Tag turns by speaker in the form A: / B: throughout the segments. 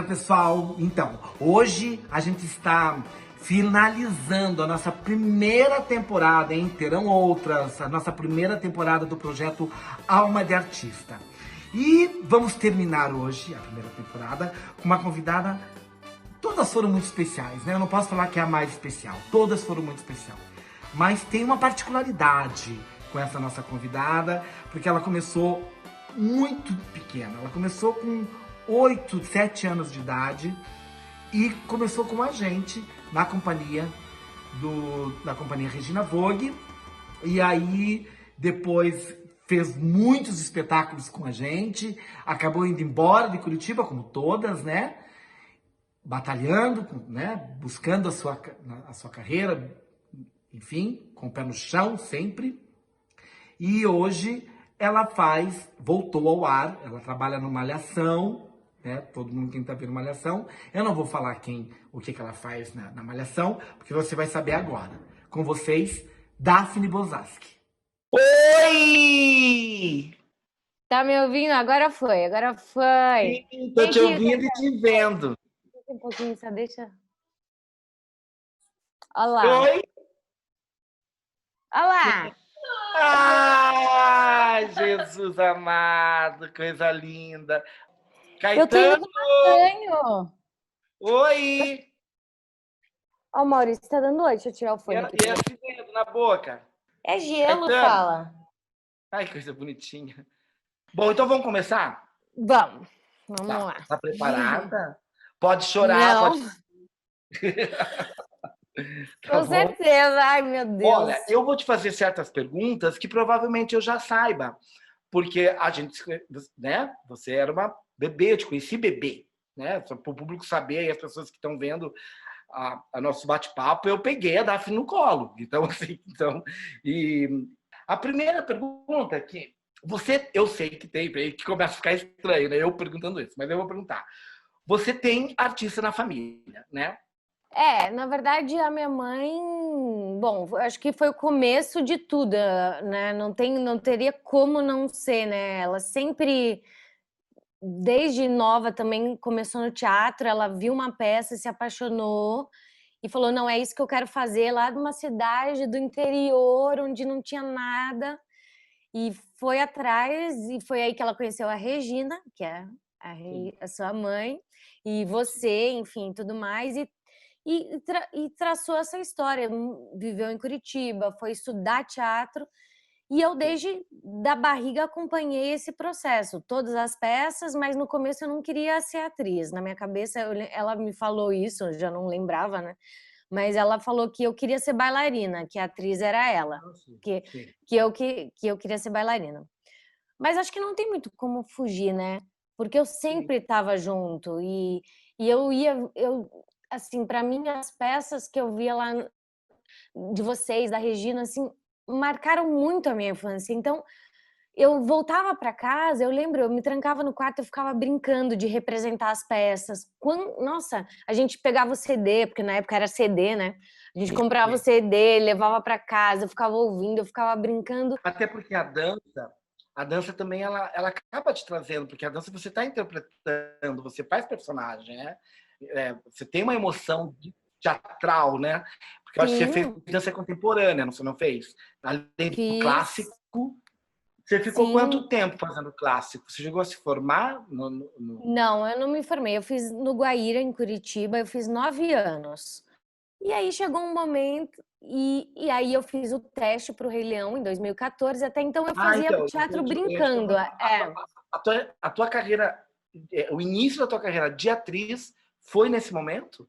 A: pessoal. Então, hoje a gente está finalizando a nossa primeira temporada, hein? Terão outras, a nossa primeira temporada do projeto Alma de Artista. E vamos terminar hoje a primeira temporada com uma convidada. Todas foram muito especiais, né? Eu não posso falar que é a mais especial, todas foram muito especiais. Mas tem uma particularidade com essa nossa convidada, porque ela começou muito pequena. Ela começou com 8, 7 anos de idade e começou com a gente na companhia Regina Vogue. E aí depois fez muitos espetáculos com a gente, acabou indo embora de Curitiba, como todas, né? Batalhando, né? Buscando a sua carreira, enfim, com o pé no chão sempre. E hoje ela voltou ao ar, ela trabalha no Malhação, né? Todo mundo que tá vendo Malhação. Eu não vou falar o que ela faz na Malhação, porque você vai saber agora. Com vocês, Daphne Bozaschi.
B: Oi!
C: Tá me ouvindo? Agora foi.
B: Sim, tô te ouvindo e te vendo.
C: Um pouquinho, só deixa... Olha lá.
B: Oi!
C: Olha lá!
B: Ai, Jesus amado, coisa linda.
C: Eu tô indo tomar banho.
B: Oi!
C: Ó, Maurício, tá dando oi. Deixa eu tirar o fone aqui.
B: E esse dedo na boca?
C: É gelo,
B: Caetano.
C: fala.
B: Ai, coisa bonitinha. Bom, então vamos começar?
C: Vamos lá.
B: Tá preparada? Pode chorar,
C: Não.
B: pode...
C: Com certeza. Ai, meu Deus.
B: Olha, eu vou te fazer certas perguntas que provavelmente eu já saiba, porque a gente, né? Você era uma bebê, eu te conheci bebê, né? Só para o público saber e as pessoas que estão vendo a nosso bate-papo, eu peguei a Daphne no colo. Então, assim, e a primeira pergunta que eu sei que tem, que começa a ficar estranho, né? Eu perguntando isso, mas eu vou perguntar. Você tem artista na família, né?
C: Na verdade, a minha mãe... Bom, acho que foi o começo de tudo, né? Não teria como não ser, né? Ela sempre, desde nova, também começou no teatro. Ela viu uma peça, se apaixonou e falou, não, é isso que eu quero fazer, lá de uma cidade do interior, onde não tinha nada. E foi atrás, e foi aí que ela conheceu a Regina, que é a sua mãe, e você, enfim, tudo mais. E traçou essa história, viveu em Curitiba, foi estudar teatro, e eu desde da barriga acompanhei esse processo, todas as peças, mas no começo eu não queria ser atriz. Na minha cabeça, ela me falou isso, eu já não lembrava, né? Mas ela falou que eu queria ser bailarina, que a atriz era ela, que eu queria ser bailarina. Mas acho que não tem muito como fugir, né? Porque eu sempre estava junto e assim, para mim as peças que eu via lá de vocês, da Regina, assim, marcaram muito a minha infância. Então, eu voltava para casa, eu lembro, eu me trancava no quarto, eu ficava brincando de representar as peças. Nossa, a gente pegava o CD, porque na época era CD, né? A gente comprava o CD, levava para casa, eu ficava ouvindo, eu ficava brincando.
B: Até porque a dança também ela acaba te trazendo, porque a dança você está interpretando, você faz personagem, né? Você tem uma emoção teatral, né? Porque eu acho que você fez dança contemporânea, você não fez? Além do clássico, você ficou quanto tempo fazendo clássico? Você chegou a se formar?
C: Não, eu não me formei. Eu fiz no Guaíra, em Curitiba, eu fiz 9 anos. E aí chegou um momento, e aí eu fiz o teste para o Rei Leão em 2014, até então eu fazia teatro brincando.
B: A tua carreira, o início da tua carreira de atriz foi nesse momento?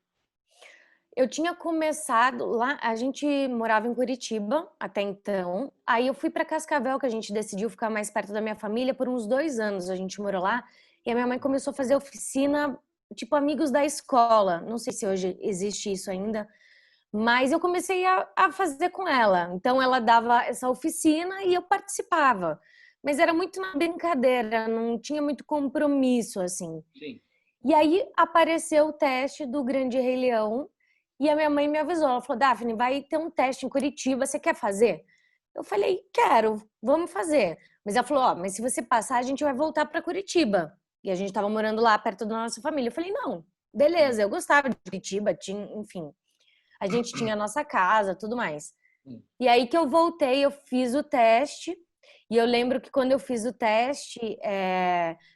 C: Eu tinha começado lá, a gente morava em Curitiba até então, aí eu fui para Cascavel, que a gente decidiu ficar mais perto da minha família, por uns 2 anos a gente morou lá, e a minha mãe começou a fazer oficina, tipo amigos da escola, não sei se hoje existe isso ainda, mas eu comecei a fazer com ela. Então, ela dava essa oficina e eu participava. Mas era muito na brincadeira, não tinha muito compromisso, assim.
B: Sim.
C: E aí, apareceu o teste do Grande Rei Leão e a minha mãe me avisou. Ela falou, Daphne, vai ter um teste em Curitiba, você quer fazer? Eu falei, quero, vamos fazer. Mas ela falou, mas se você passar, a gente vai voltar para Curitiba. E a gente estava morando lá perto da nossa família. Eu falei, não, beleza, eu gostava de Curitiba, tinha, enfim. A gente tinha a nossa casa, tudo mais. E aí que eu voltei, eu fiz o teste. E eu lembro que quando eu fiz o teste,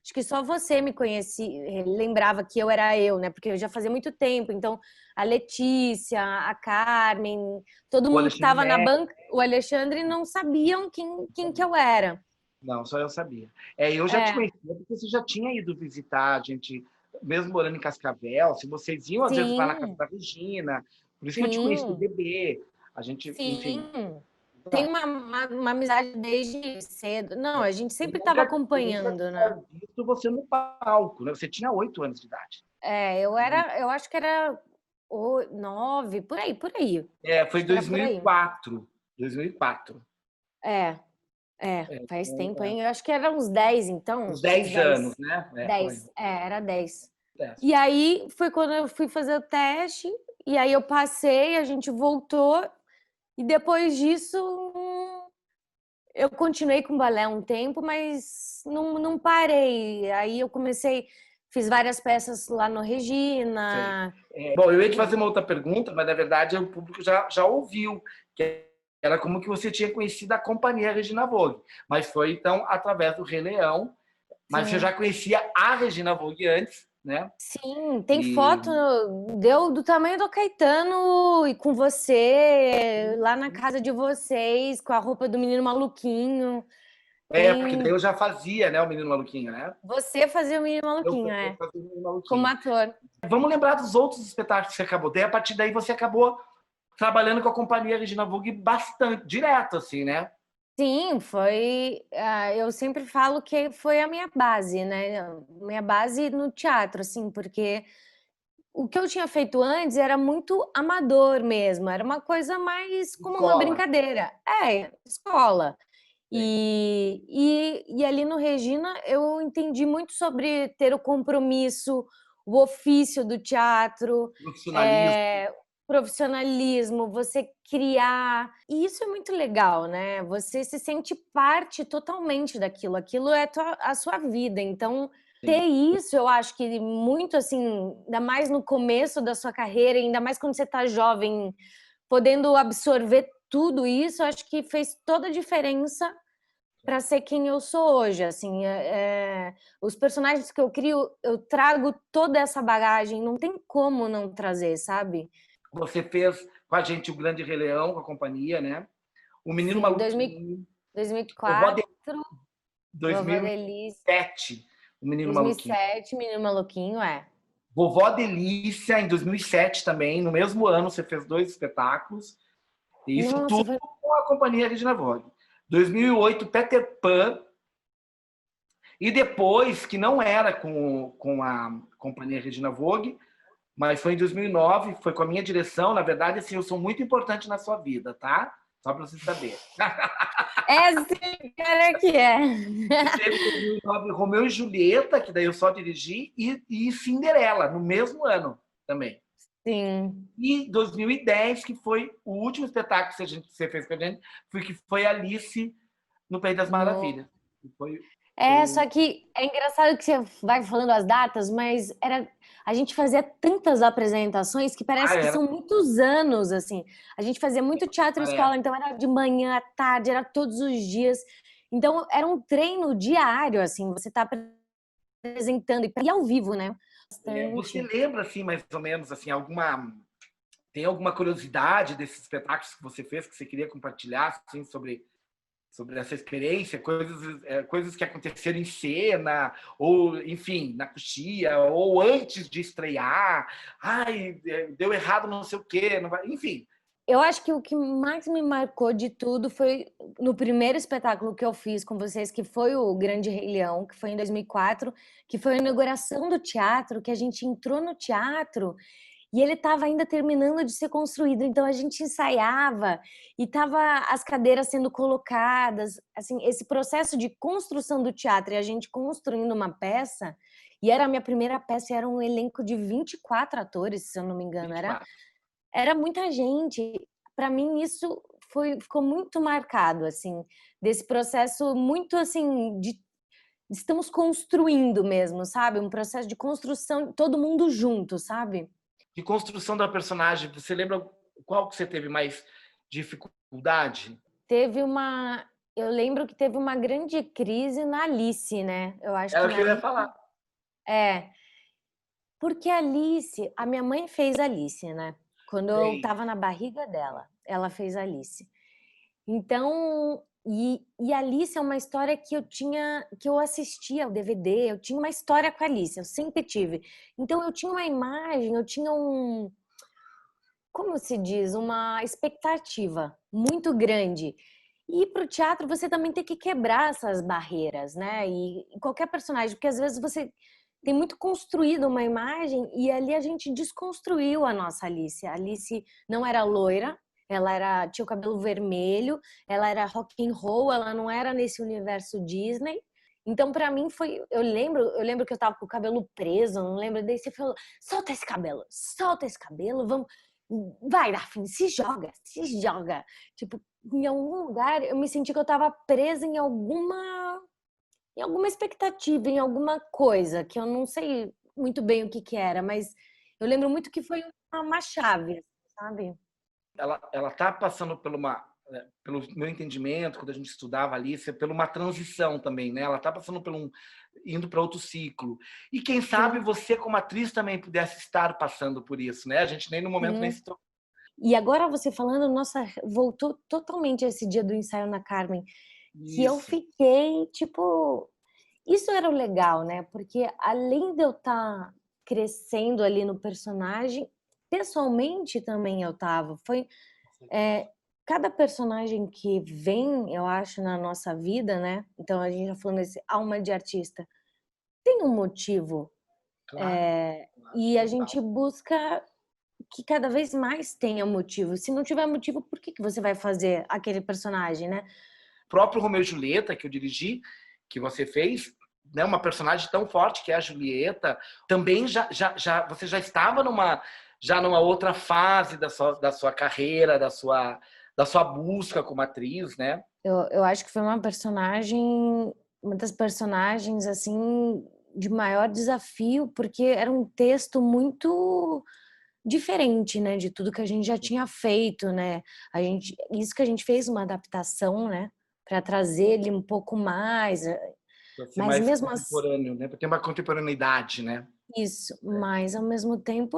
C: acho que só você me conhecia, lembrava que eu era eu, né? Porque eu já fazia muito tempo. Então, a Letícia, a Carmen, todo
B: O
C: mundo que
B: Alexandre
C: estava na
B: Neto.
C: banca, o Alexandre, não sabiam quem que eu era.
B: Não, só eu sabia. Eu já te
C: É,
B: conhecia, porque você já tinha ido visitar a gente, mesmo morando em Cascavel, se vocês iam às vezes lá na casa
C: sim,
B: da Regina, por isso que eu te conheci do
C: sim,
B: bebê. A gente, enfim.
C: sim. Tem
B: Tá.
C: uma amizade desde cedo. Não, a gente
B: Eu
C: sempre estava
B: nunca, eu nunca
C: acompanhando, né?
B: tinha visto você no palco, né? Você tinha 8 anos de idade.
C: Eu acho que era 9, por aí.
B: Foi
C: Acho que era por aí.
B: 2004. 2004.
C: É, faz tempo, hein? Eu acho que era uns 10,
B: Uns
C: então. Uns
B: 10 anos,
C: 10.
B: né? Foi.
C: 10, era 10.
B: 10.
C: E aí foi quando eu fui fazer o teste, e aí eu passei, a gente voltou, e depois disso eu continuei com balé um tempo, mas não parei. Aí eu comecei, fiz várias peças lá no
B: Sei.
C: Regina.
B: Bom, eu ia te fazer uma outra pergunta, mas na verdade o público já ouviu, que era como que você tinha conhecido a companhia Regina Vogue, mas foi então através do Rei Leão, mas você já
C: Sim,
B: conhecia a Regina Vogue antes, né?
C: sim, tem
B: E
C: foto deu do tamanho do Caetano e com você lá na casa de vocês, com a roupa do menino maluquinho.
B: porque daí
C: Tem
B: eu já fazia, né, o Menino Maluquinho, né?
C: você fazia o menino
B: Eu,
C: maluquinho,
B: eu fazia o Menino
C: como
B: Maluquinho.
C: ator.
B: Vamos lembrar dos outros espetáculos que você acabou. Daí a partir daí você acabou trabalhando com a companhia Regina Vogue bastante, direto, assim, né?
C: Sim, foi. Eu sempre falo que foi a minha base, né? Minha base no teatro, assim, porque o que eu tinha feito antes era muito amador mesmo, era uma coisa mais como uma
B: Escola.
C: brincadeira. Escola.
B: Sim.
C: E ali no Regina eu entendi muito sobre ter o compromisso, o ofício do teatro,
B: Profissionalismo.
C: é, profissionalismo, você criar. E isso é muito legal, né? Você se sente parte totalmente daquilo, aquilo é a sua vida. Então,
B: Sim.
C: ter isso, eu acho que muito assim, ainda mais no começo da sua carreira, ainda mais quando você está jovem, podendo absorver tudo isso, eu acho que fez toda a diferença para ser quem eu sou hoje, assim, os personagens que eu crio, eu trago toda essa bagagem, não tem como não trazer, sabe?
B: Você fez com a gente o Grande Rei Leão, com a companhia, né? O Menino
C: Sim, 2000,
B: Maluquinho. Vovó de
C: 2004, Vovó Delícia,
B: 2007, o Menino Maluquinho.
C: 2007, Menino Maluquinho,
B: Vovó Delícia, em 2007 também, no mesmo ano, você fez 2 espetáculos. E isso
C: Nossa,
B: tudo
C: foi...
B: com a companhia Regina Vogue. 2008, Peter Pan. E depois, que não era com a companhia Regina Vogue, mas foi em 2009, foi com a minha direção. Na verdade, assim, eu sou muito importante na sua vida, tá? Só para você saber.
C: Sim, cara que é.
B: E teve em 2009 Romeu e Julieta, que daí eu só dirigi, e Cinderela, no mesmo ano também.
C: Sim.
B: E 2010, que foi o último espetáculo que você fez com a gente, foi Alice no País das
C: No...
B: Maravilhas. Foi
C: Só que é engraçado que você vai falando as datas, mas a gente fazia tantas apresentações que parece que
B: era,
C: são muitos anos, assim. A gente fazia muito teatro em escola,
B: parece.
C: então era de manhã à tarde, era todos os dias. Então era um treino diário, assim, você tá apresentando e ao vivo, né?
B: Você
C: Bastante.
B: lembra, assim, mais ou menos, assim, tem alguma curiosidade desses espetáculos que você fez, que você queria compartilhar, assim, sobre essa experiência, coisas que aconteceram em cena, ou, enfim, na coxia, ou antes de estrear, deu errado não sei o quê, não vai... enfim.
C: Eu acho que o que mais me marcou de tudo foi no primeiro espetáculo que eu fiz com vocês, que foi o Grande Rei Leão, que foi em 2004, que foi a inauguração do teatro, que a gente entrou no teatro e ele estava ainda terminando de ser construído, então a gente ensaiava e tava as cadeiras sendo colocadas, assim, esse processo de construção do teatro e a gente construindo uma peça, e era a minha primeira peça, e era um elenco de 24 atores, se eu não me engano,
B: 24.
C: era muita gente. Para mim isso ficou muito marcado, assim, desse processo muito, assim, estamos construindo mesmo, sabe? Um processo de construção, todo mundo junto, sabe?
B: De construção da personagem, você lembra qual que você teve mais dificuldade?
C: Eu lembro que teve uma grande crise na Alice, né? Eu acho que
B: Era o
C: na
B: que eu ia
C: Alice,
B: falar.
C: porque a Alice, a minha mãe fez a Alice, né? Quando eu
B: Sei.
C: estava na barriga dela, ela fez a Alice. Então, e Alice é uma história que eu assistia ao DVD, eu tinha uma história com a Alice, eu sempre tive. Então eu tinha uma imagem, eu tinha como se diz, uma expectativa muito grande. E para o teatro você também tem que quebrar essas barreiras, né? E qualquer personagem, porque às vezes você tem muito construído uma imagem e ali a gente desconstruiu a nossa Alice. A Alice não era loira, tinha o cabelo vermelho, ela era rock and roll, ela não era nesse universo Disney. Então, para mim foi, eu lembro que eu tava com o cabelo preso, não lembro, daí você falou: solta esse cabelo, vamos, vai, Daphne, se joga, se joga. Tipo, em algum lugar eu me senti que eu tava presa em alguma expectativa, em alguma coisa que eu não sei muito bem o que que era, mas eu lembro muito que foi uma chave, sabe?
B: Ela está passando por pelo meu entendimento, quando a gente estudava Alice, por uma transição também, né? Ela está passando indo para outro ciclo. E quem sabe
C: Sim,
B: você, como atriz, também pudesse estar passando por isso, né? A gente nem no momento nem
C: sim.
B: se tocou.
C: E agora você falando, nossa, voltou totalmente esse dia do ensaio na Carmen, que eu
B: Isso.
C: fiquei, tipo, isso era o legal, né? Porque além de eu estar crescendo ali no personagem, pessoalmente também eu tava. Cada personagem que vem, eu acho, na nossa vida, né? Então a gente já falando desse alma de artista, tem um motivo.
B: Claro, claro,
C: E a
B: total.
C: gente busca que cada vez mais tenha motivo. Se não tiver motivo, por que que você vai fazer aquele personagem, né?
B: O próprio Romeu e Julieta, que eu dirigi, que você fez, né, uma personagem tão forte que é a Julieta, também você já estava numa outra fase da sua carreira, da sua busca como atriz, né?
C: Eu acho que foi uma das personagens, assim, de maior desafio, porque era um texto muito diferente, né, de tudo que a gente já tinha feito, né? Isso que a gente fez uma adaptação, né, para trazer ele um pouco mais,
B: Para ser
C: mas
B: mais
C: mesmo assim,
B: contemporâneo, né? Para ter uma contemporaneidade, né?
C: isso, mas ao mesmo tempo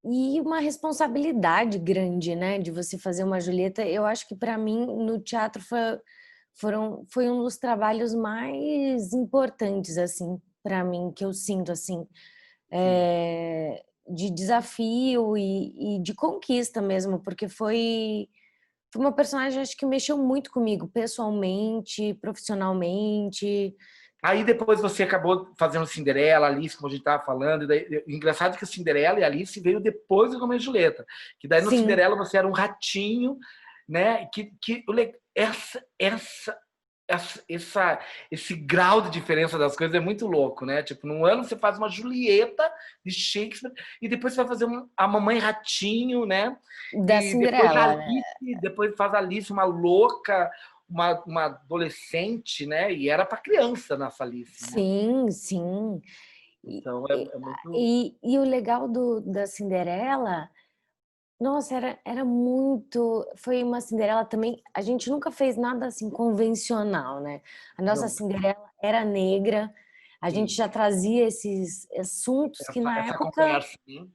C: e uma responsabilidade grande, né, de você fazer uma Julieta. Eu acho que para mim no teatro foi um dos trabalhos mais importantes assim para mim que eu sinto assim,
B: Sim.
C: de desafio e de conquista mesmo, porque foi uma personagem acho que mexeu muito comigo pessoalmente, profissionalmente.
B: Aí depois você acabou fazendo Cinderela, Alice, como a gente estava falando. E daí, engraçado que a Cinderela e a Alice veio depois do Romeu e Julieta. Que daí no
C: Sim,
B: Cinderela você era um ratinho, né? Esse grau de diferença das coisas é muito louco, né? Tipo, num ano você faz uma Julieta de Shakespeare e depois você vai fazer a Mamãe Ratinho, né?
C: da
B: E depois a
C: Cinderela, né?
B: Alice, depois faz a Alice uma louca, uma adolescente, né? E era para criança nessa Alice, né?
C: Sim, sim. E,
B: Então
C: e,
B: é muito.
C: e o legal da Cinderela, nossa, era muito. Foi uma Cinderela também. A gente nunca fez nada assim convencional, né? A nossa
B: Não,
C: Cinderela era negra, a gente
B: sim,
C: já trazia esses assuntos
B: essa conversa, né?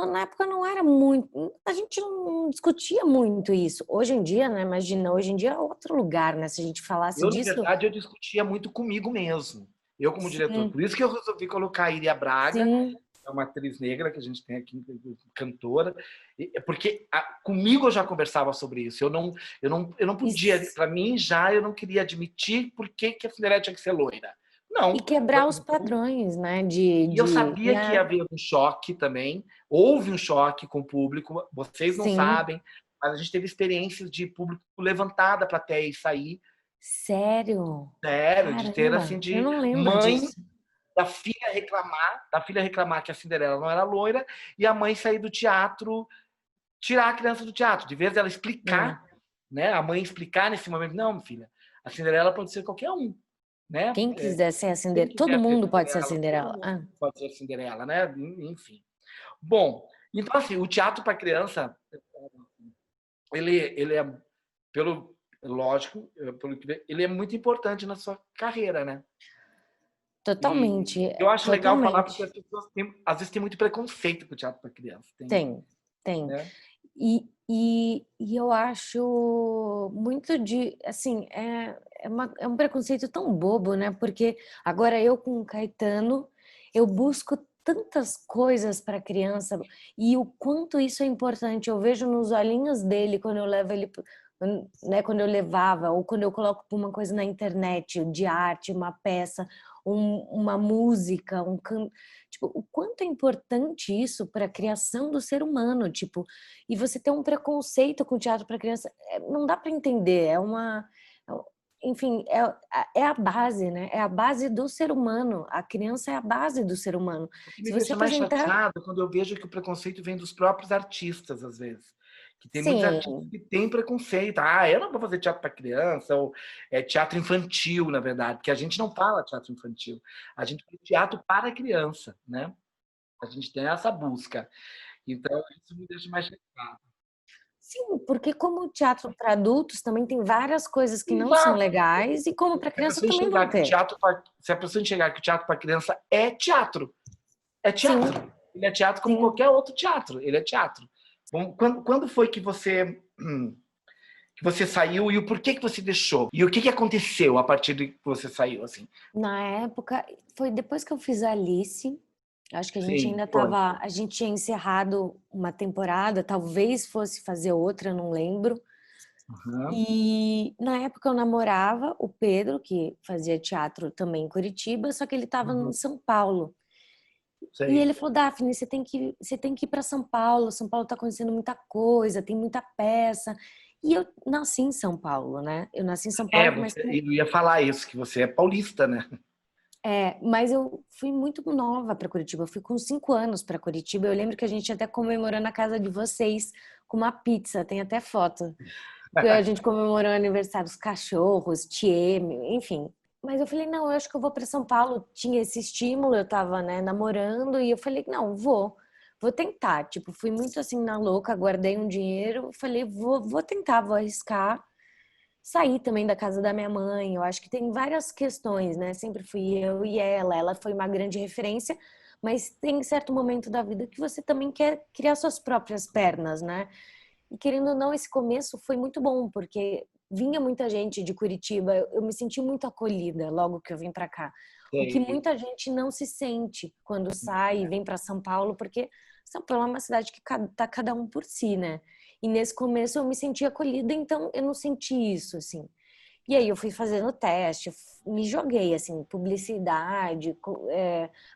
C: na época não era muito. A gente não discutia muito isso. Hoje em dia, né? Imagina, hoje em dia é outro lugar, né? Se a gente falasse
B: Eu, na
C: disso,
B: verdade, eu discutia muito comigo mesmo. Eu, como diretor.
C: sim,
B: Por isso que eu resolvi colocar a Iria Braga,
C: sim,
B: é uma atriz negra que a gente tem aqui, cantora, porque comigo eu já conversava sobre isso. Eu não podia,
C: isso.
B: para mim já eu não queria admitir por que a Cinderela tinha que ser loira.
C: E
B: Não.
C: quebrar os padrões, né?
B: E eu sabia que ia
C: Minha,
B: haver um choque também. Houve um choque com o público. Vocês não
C: sim,
B: sabem, mas a gente teve experiências de público levantar da plateia e sair.
C: sério?
B: Sério, de ter assim,
C: Caramba, eu
B: de
C: não lembro
B: mãe
C: disso.
B: da filha reclamar que a Cinderela não era loira e a mãe sair do teatro, tirar a criança do teatro, de vez dela
C: É,
B: explicar, né? A mãe explicar nesse momento, não, filha, a Cinderela pode ser qualquer um, né?
C: Quem quiser ser a
B: Quem
C: Cinderela, todo
B: quiser ser
C: mundo pode ser a
B: Cinderela, todo
C: Cinderela.
B: mundo pode ser Cinderela, né? Enfim. Bom, então assim, o teatro para criança, ele é, pelo lógico, ele é muito importante na sua carreira, né? E
C: Totalmente,
B: eu acho legal falar porque
C: totalmente.
B: as pessoas às vezes têm muito preconceito com o teatro para criança,
C: Tem, tem.
B: né?
C: E eu acho muito de, assim, é um preconceito tão bobo, né? Porque agora eu com o Caetano, eu busco tantas coisas para criança e o quanto isso é importante. Eu vejo nos olhinhos dele quando eu levo ele, né? Quando eu levava ou quando eu coloco uma coisa na internet de arte, uma peça, uma música, um canto. Tipo, o quanto é importante isso para a criação do ser humano, tipo, e você ter um preconceito com o teatro para criança, não dá para entender, enfim, é a base, né? É a base do ser humano. A criança é a base do ser humano.
B: O que me
C: Se você
B: deixa mais
C: apresentar,
B: chateado é quando eu vejo que o preconceito vem dos próprios artistas, às vezes. Que tem muitos artistas
C: sim,
B: que têm preconceito. Ah, eu não vou fazer teatro para criança, ou é teatro infantil, na verdade, porque a gente não fala teatro infantil. A gente fala teatro para criança, né? A gente tem essa busca. Então, isso me deixa mais chateado.
C: sim, porque como o teatro para adultos também tem várias coisas que não são
B: Exato.
C: legais e como para
B: Se a
C: criança
B: pessoa
C: também vão
B: enxergar que o
C: ter.
B: teatro, se a pessoa enxergar que o teatro para criança é
C: Sim,
B: teatro. Ele é teatro como
C: sim.
B: qualquer outro teatro. Ele é teatro. Bom, quando foi que você saiu e o porquê que você deixou? E o que aconteceu a partir de que você saiu, assim?
C: Na época, foi depois que eu fiz a Alice, acho que a gente
B: Sim,
C: ainda
B: foi.
C: estava, a gente tinha encerrado uma temporada, talvez fosse fazer outra, não lembro.
B: Uhum.
C: E na época eu namorava o Pedro, que fazia teatro também em Curitiba, só que ele estava em
B: Uhum.
C: São Paulo. E
B: Sei.
C: ele falou: Daphne, você tem que ir para São Paulo. São Paulo está acontecendo muita coisa, tem muita peça. E eu nasci em São Paulo, né? Eu nasci em São Paulo, mas
B: Eu ia falar isso, que você é paulista, né?
C: mas eu fui muito nova para Curitiba. Eu fui com 5 anos para Curitiba. Eu lembro que a gente até comemorou na casa de vocês com uma pizza. Tem até foto. A gente comemorou o aniversário dos cachorros, Tieme, enfim. Mas eu falei, não, eu acho que eu vou para São Paulo. Tinha esse estímulo, eu tava, né, namorando e eu falei, não, vou tentar. Tipo, fui muito assim na louca, guardei um dinheiro, falei, vou tentar, vou arriscar. Saí também da casa da minha mãe. Eu acho que tem várias questões, né? Sempre fui eu e ela foi uma grande referência, mas tem certo momento da vida que você também quer criar suas próprias pernas, né? E querendo ou não, esse começo foi muito bom, porque vinha muita gente de Curitiba, eu me senti muito acolhida logo que eu vim para cá. O que
B: Sei.
C: muita gente não se sente quando sai e vem para São Paulo, porque São Paulo é uma cidade que tá cada um por si, né? E nesse começo eu me senti acolhida, então eu não senti isso, assim. E aí eu fui fazendo teste, me joguei, assim, publicidade,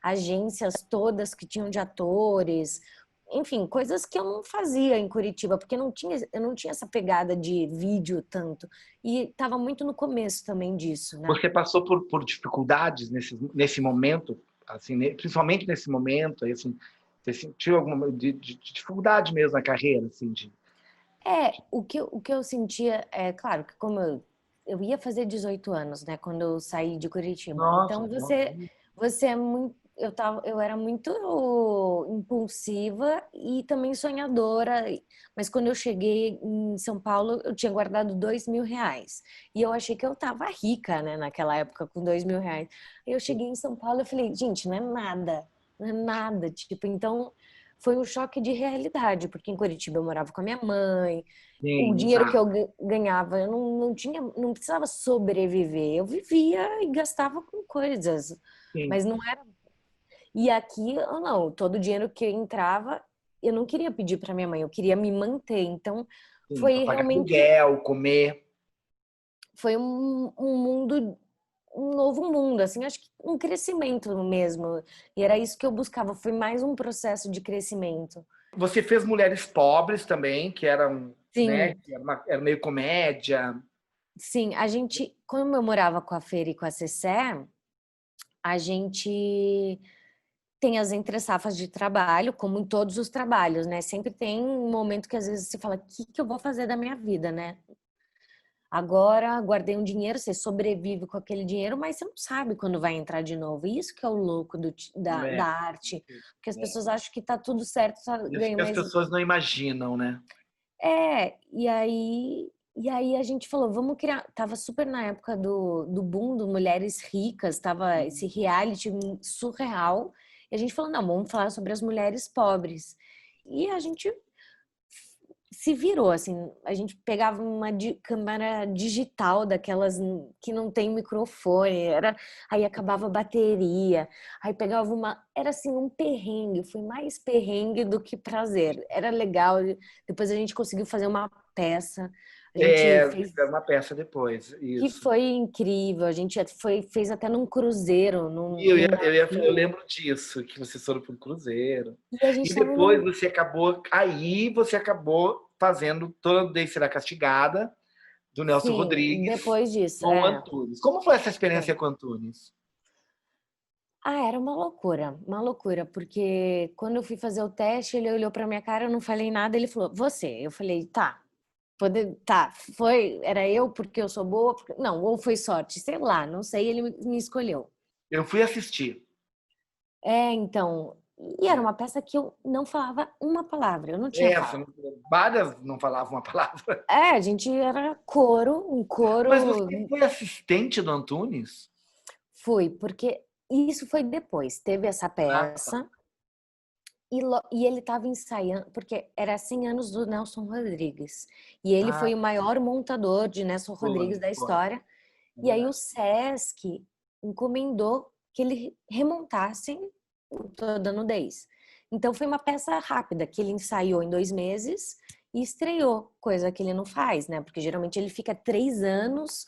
C: agências todas que tinham de atores, enfim, coisas que eu não fazia em Curitiba, porque eu não tinha essa pegada de vídeo tanto. E estava muito no começo também disso, né?
B: Você passou por dificuldades nesse momento, assim, principalmente nesse momento, assim, você sentiu alguma de dificuldade mesmo na carreira, assim, de...
C: O que eu sentia, é claro que como eu ia fazer 18 anos, né, quando eu saí de Curitiba.
B: Nossa,
C: Então você é muito, eu era muito impulsiva e também sonhadora, mas quando eu cheguei em São Paulo, eu tinha guardado R$ 2.000 e eu achei que eu tava rica, né, naquela época com R$ 2.000. Aí eu cheguei em São Paulo e falei, gente, não é nada, tipo, então foi um choque de realidade, porque em Curitiba eu morava com a minha mãe, o
B: sim,
C: dinheiro que eu
B: exato.
C: ganhava, eu não precisava sobreviver, eu vivia e gastava com coisas,
B: Sim,
C: mas não era. E aqui, eu não, todo o dinheiro que entrava, eu não queria pedir para minha mãe, eu queria me manter. Então,
B: sim, para
C: foi
B: pagar
C: realmente,
B: aluguel, comer.
C: foi um mundo, um novo mundo, assim, acho que um crescimento mesmo. E era isso que eu buscava, foi mais um processo de crescimento.
B: Você fez Mulheres Pobres também, que eram, né,
C: Sim,
B: que era meio comédia.
C: sim, como eu morava com a Feira e com a Cessé, a gente tem as entre-safras de trabalho, como em todos os trabalhos, né? Sempre tem um momento que às vezes você fala, o que que eu vou fazer da minha vida, né? Agora, guardei um dinheiro, você sobrevive com aquele dinheiro, mas você não sabe quando vai entrar de novo. Isso que é o louco da
B: É,
C: arte. Porque as
B: é.
C: pessoas acham que tá tudo certo, tá
B: Isso
C: ganho,
B: que as
C: mas
B: pessoas não imaginam, né?
C: e aí a gente falou, vamos criar. Tava super na época do boom do Mulheres Ricas, tava esse reality surreal. E a gente falou, não, vamos falar sobre as mulheres pobres. E a gente se virou, assim, a gente pegava uma câmera digital daquelas que não tem microfone, aí acabava a bateria, aí pegava era assim um perrengue, foi mais perrengue do que prazer, era legal, depois a gente conseguiu fazer uma peça, a gente fez,
B: É uma peça depois,
C: que
B: isso.
C: foi incrível, a gente fez até num cruzeiro,
B: E
C: num
B: eu
C: navio,
B: lembro disso, que vocês foram para um cruzeiro.
C: e a gente
B: E
C: tava
B: depois
C: num...
B: você acabou fazendo toda Descer a Castigada, do Nelson
C: Sim,
B: Rodrigues,
C: depois disso,
B: com o Antunes. Como foi essa
C: foi.
B: experiência com o Antunes?
C: Ah, era uma loucura, porque quando eu fui fazer o teste, ele olhou pra minha cara, eu não falei nada, ele falou, você. Eu falei, tá, tá, era eu porque eu sou boa? Não, ou foi sorte, sei lá, não sei, ele me escolheu.
B: Eu fui assistir.
C: Então, e era uma peça que eu não falava uma palavra, eu não tinha
B: Essa,
C: fala.
B: várias não falavam uma palavra.
C: A gente era um
B: Mas
C: coro,
B: você foi assistente do Antunes?
C: fui, porque isso foi depois, teve essa
B: Ah, tá.
C: peça, e ele estava ensaiando, porque era 100 anos do Nelson Rodrigues. E ele
B: Ah,
C: foi o maior montador de Nelson Rodrigues da
B: foi.
C: história.
B: É
C: E aí o
B: verdade.
C: Sesc encomendou que ele remontasse Toda Nudez. Então foi uma peça rápida, que ele ensaiou em 2 meses e estreou, coisa que ele não faz, né? Porque geralmente ele fica 3 anos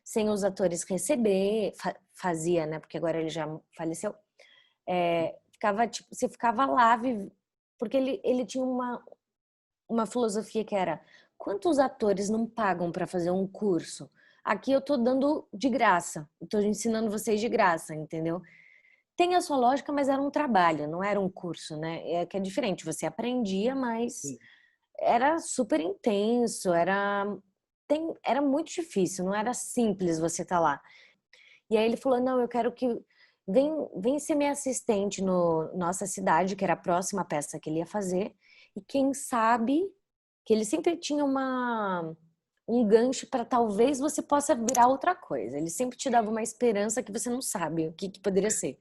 C: sem os atores receber, fazia, né? Porque agora ele já faleceu, ficava tipo, você ficava lá, porque ele tinha uma filosofia que era: quantos atores não pagam para fazer um curso? Aqui eu tô dando de graça, eu tô ensinando vocês de graça, entendeu? Tem a sua lógica, mas era um trabalho, não era um curso, né? É que é diferente, você aprendia, mas
B: Sim.
C: era super intenso, era muito difícil, não era simples você estar lá. E aí ele falou: não, eu quero que vem ser minha assistente no Nossa Cidade, que era a próxima peça que ele ia fazer. E quem sabe que ele sempre tinha um gancho para talvez você possa virar outra coisa. Ele sempre te dava uma esperança que você não sabe o que poderia ser.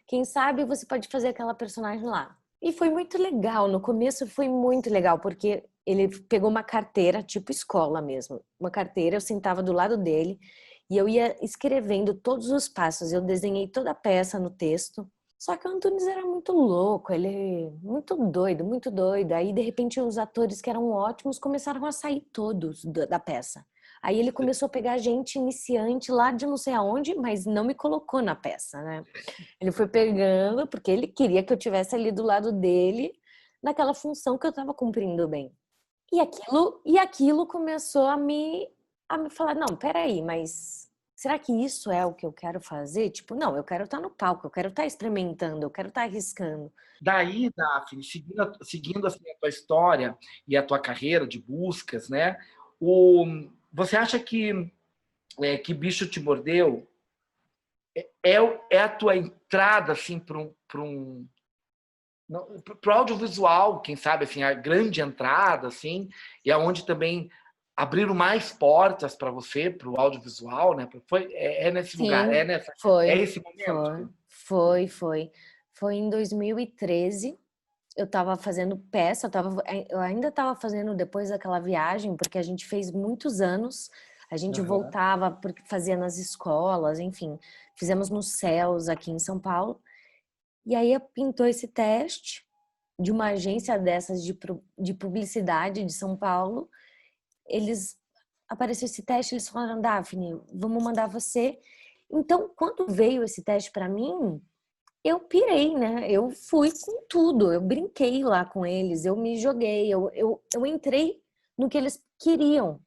C: Quem sabe você pode fazer aquela personagem lá. E foi muito legal. No começo foi muito legal, porque ele pegou uma carteira, tipo escola mesmo. Uma carteira, eu sentava do lado dele e eu ia escrevendo todos os passos. Eu desenhei toda a peça no texto. Só que o Antunes era muito louco, ele muito doido, muito doido. Aí, de repente, os atores que eram ótimos começaram a sair todos da peça. Aí ele começou a pegar gente iniciante lá de não sei aonde, mas não me colocou na peça, né? Ele foi pegando, porque ele queria que eu tivesse ali do lado dele, naquela função que eu estava cumprindo bem. E aquilo começou a me falar, não, peraí, mas será que isso é o que eu quero fazer? Tipo, não, eu quero estar no palco, eu quero estar experimentando, eu quero estar arriscando.
B: Daí, Daphne, seguindo assim, a tua história e a tua carreira de buscas, né? Você acha que Bicho Te Mordeu é a tua entrada assim, para o audiovisual, quem sabe, assim, a grande entrada, assim, e aonde também abriram mais portas para você, para o audiovisual, né? É nesse lugar,
C: Sim,
B: é
C: foi,
B: esse
C: foi,
B: momento?
C: foi, foi. Foi em 2013. Eu estava fazendo peça, eu ainda estava fazendo depois daquela viagem, porque a gente fez muitos anos, a gente
B: Uhum.
C: voltava, porque fazia nas escolas, enfim, fizemos nos Céus aqui em São Paulo, e aí pintou esse teste de uma agência dessas de publicidade de São Paulo, eles, apareceu esse teste, eles falaram, Daphne, vamos mandar você. Então, quando veio esse teste para mim, eu pirei, né? Eu fui com tudo, eu brinquei lá com eles, eu me joguei, eu entrei no que eles queriam.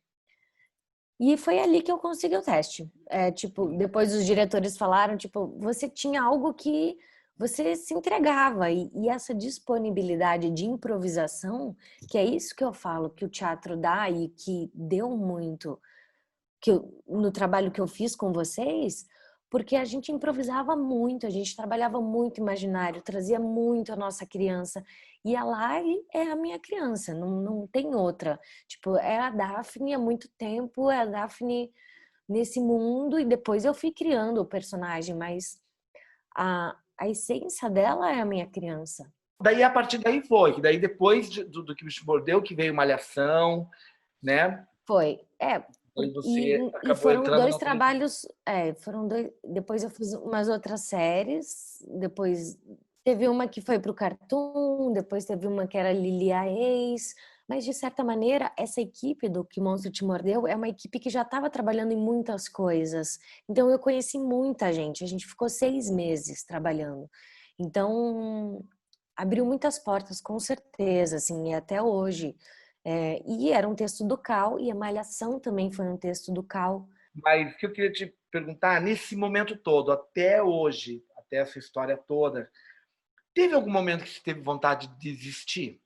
C: E foi ali que eu consegui o teste. Tipo, depois os diretores falaram, tipo, você tinha algo que você se entregava. E essa disponibilidade de improvisação, que é isso que eu falo, que o teatro dá e que deu muito no trabalho que eu fiz com vocês, porque a gente improvisava muito, a gente trabalhava muito imaginário, trazia muito a nossa criança. E a Lari é a minha criança, não tem outra. Tipo, é a Daphne há muito tempo, é a Daphne nesse mundo, e depois eu fui criando o personagem, mas a essência dela é a minha criança.
B: Daí, a partir daí foi, que daí depois do Que Bicho Mordeu, que veio Malhação, né?
C: Foi,
B: Aí
C: e,
B: você
C: e
B: acabou
C: foram
B: entrando
C: dois
B: na televisão.
C: trabalhos, foram dois, depois eu fiz umas outras séries, depois teve uma que foi para o Cartoon, depois teve uma que era Lili a Ex, mas de certa maneira essa equipe do Que Monstro Te Mordeu é uma equipe que já estava trabalhando em muitas coisas, então eu conheci muita gente, a gente ficou 6 meses trabalhando, então abriu muitas portas com certeza, assim, e até hoje. E era um texto do Cal, e a Malhação também foi um texto do Cal.
B: Mas o que eu queria te perguntar, nesse momento todo, até hoje, até essa história toda, teve algum momento que você teve vontade de desistir?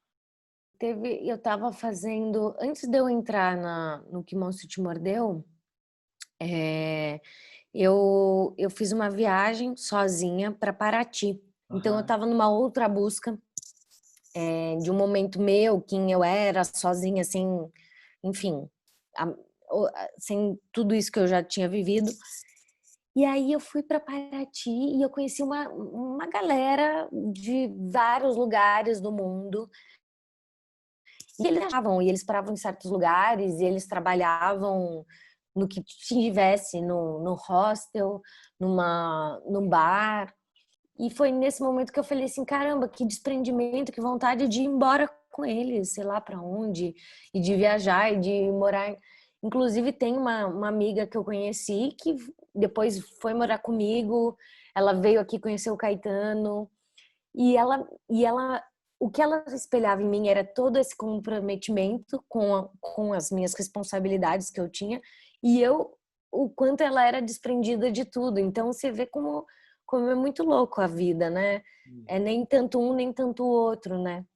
C: Eu estava fazendo, antes de eu entrar no Que Monstro Te Mordeu, eu fiz uma viagem sozinha para Paraty. Então eu
B: Aham.
C: estava numa outra busca de um momento meu, quem eu era, sozinha, assim, enfim, sem tudo isso que eu já tinha vivido. E aí eu fui para Paraty e eu conheci uma galera de vários lugares do mundo. E eles viajavam, e eles paravam em certos lugares, e eles trabalhavam no que tivesse, no hostel, num bar. E foi nesse momento que eu falei assim, caramba, que desprendimento, que vontade de ir embora com eles, sei lá para onde, e de viajar, e de morar. Inclusive tem uma amiga que eu conheci que depois foi morar comigo, ela veio aqui conhecer o Caetano, e ela o que ela espelhava em mim era todo esse comprometimento com as minhas responsabilidades que eu tinha, e o quanto ela era desprendida de tudo. Então você vê como é muito louco a vida, né? É nem tanto um, nem tanto o outro, né?